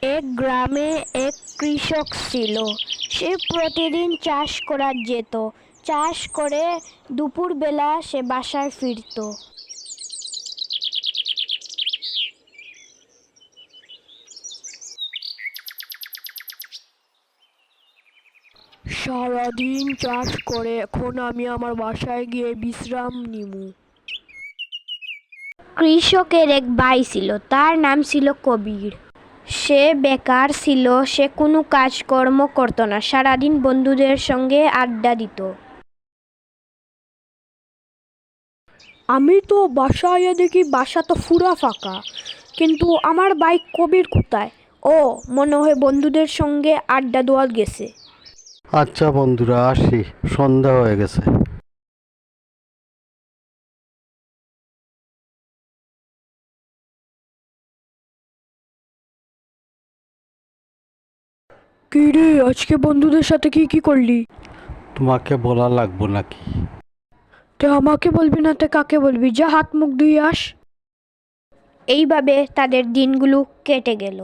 এক গ্রামে এক কৃষক ছিল। সে প্রতিদিন চাষ করা যেত। চাষ করে দুপুরবেলা সে বাসায় ফিরতো। সারাদিন চাষ করে এখন আমি আমার বাসায় গিয়ে বিশ্রাম নিমু। কৃষকের এক ভাই ছিল, তার নাম ছিল কবির। সে বেকার ছিল, সে কোনো কাজকর্ম করতো না, সারাদিন বন্ধুদের সঙ্গে আড্ডা দিত। আমি তো বাসায় দেখি বাসা তো পুরা ফাঁকা, কিন্তু আমার বাইক কবির কোথায়? ও, মনে হয় বন্ধুদের সঙ্গে আড্ডা দেওয়া গেছে। আচ্ছা বন্ধুরা, আসি, সন্ধ্যা হয়ে গেছে। কি রে, আজকে বন্ধুদের সাথে কি কি করলি? তোমাকে বলা লাগবো নাকি? তে আমাকে বলবি না, তে কাকে বলবি? যা হাত মুখ ধুয়ে আস। এইভাবে তাদের দিনগুলো কেটে গেল।